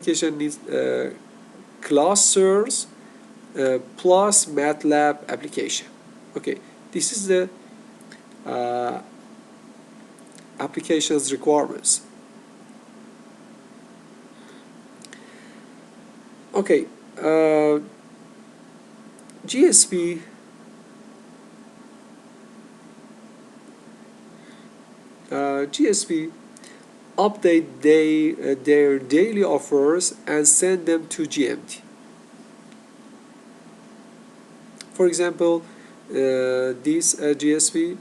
application needs clusters plus MATLAB application. Okay, this is the application's requirements. Okay, GSP GSP update their daily offers and send them to GMD. For example, this GSP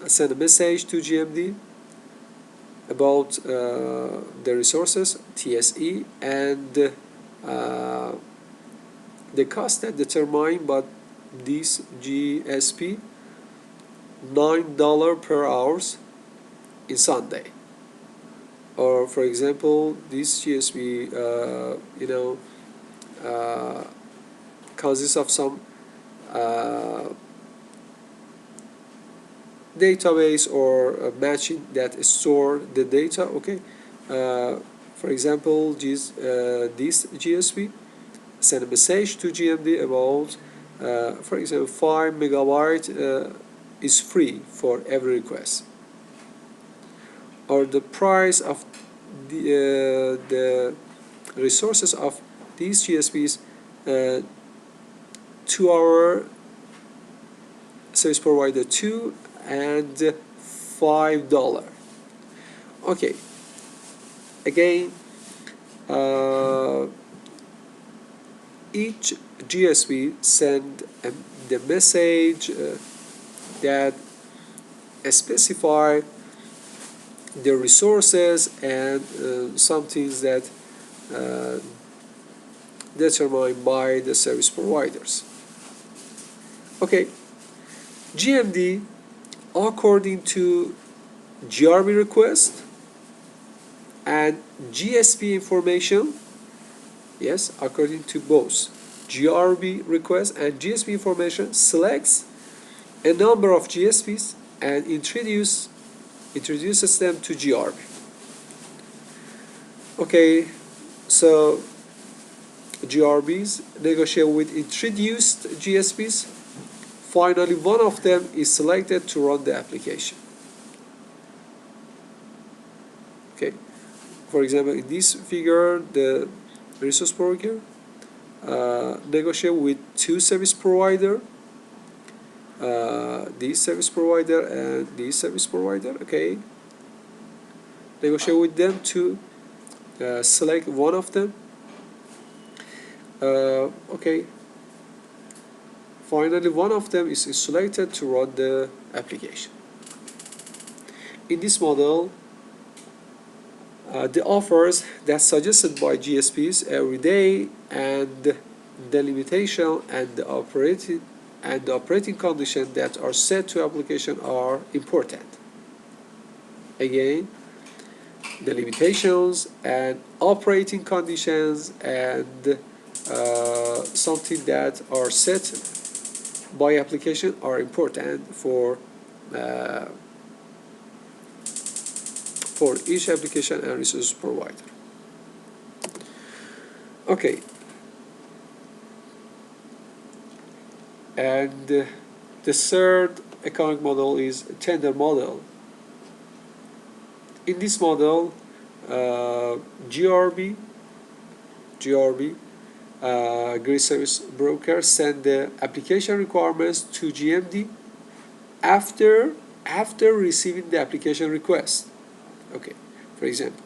send a message to GMD about the resources TSE and the cost that determined by this GSP $9 per hour in Sunday. Or for example, this GSP consists of some database or matching that store the data. Okay, for example, this GSP send a message to GMD about for example 5 megabyte is free for every request, or the price of the resources of these GSPs 2-hour service provider 2 and $5. Okay, again each GSP send the message that specify the resources and some things that determined by the service providers. Okay, GMD according to GRB request and GSP information, yes, according to both GRB request and GSP information, selects a number of GSPs and introduces them to GRB. Okay, so GRBs negotiate with introduced GSPs. Finally, one of them is selected to run the application. Okay, for example, in this figure, the resource broker negotiate with two service provider, this service provider and this service provider. Okay, negotiate with them to select one of them. Okay, finally one of them is selected to run the application. In this model, the offers that suggested by GSPs every day and the limitation and the operating conditions that are set to application are important. Again, the limitations and operating conditions and something that are set by application are important for each application and resource provider. Okay, and the third economic model is tender model. In this model, GRB grid service broker send the application requirements to GMD after receiving the application request. Okay, for example,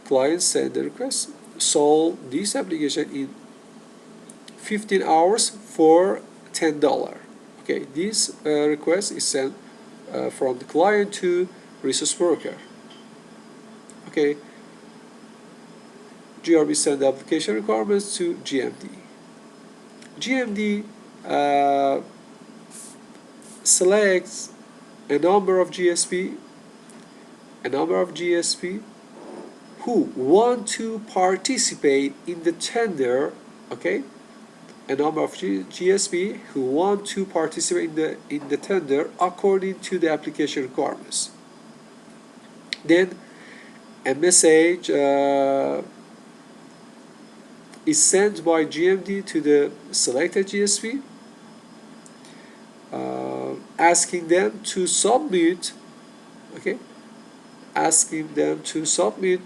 client send the request, solve this application in 15 hours for $10. Okay, this request is sent from the client to resource broker. Okay, GRB send the application requirements to GMD. GMD selects a number of GSP who want to participate in the tender. Okay, a number of GSP who want to participate in the tender according to the application requirements. Then a message is sent by GMD to the selected GSP, asking them to submit, okay, asking them to submit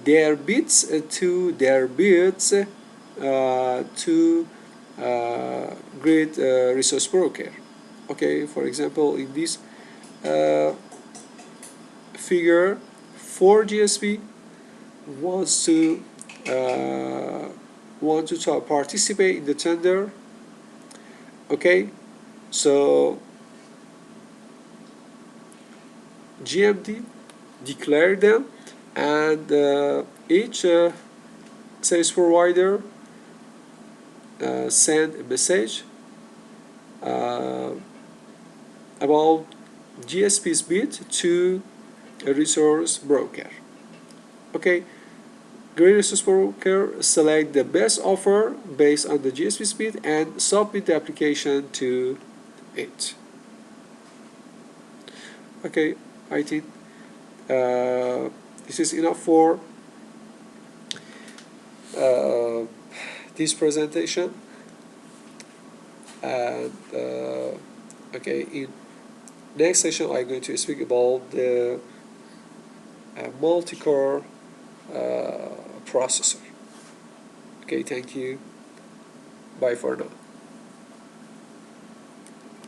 their bits to grid resource broker. Okay, for example, in this figure, 4 GSP wants to participate in the tender. Okay, so GMD declare them, and each service provider send a message about GSP's bid to a resource broker. Okay, grid resource broker select the best offer based on the GSP's bid and submit the application to it. Okay, I think this is enough for this presentation, and okay, in next session I'm going to speak about the multi-core processor. Okay, thank you. Bye for now.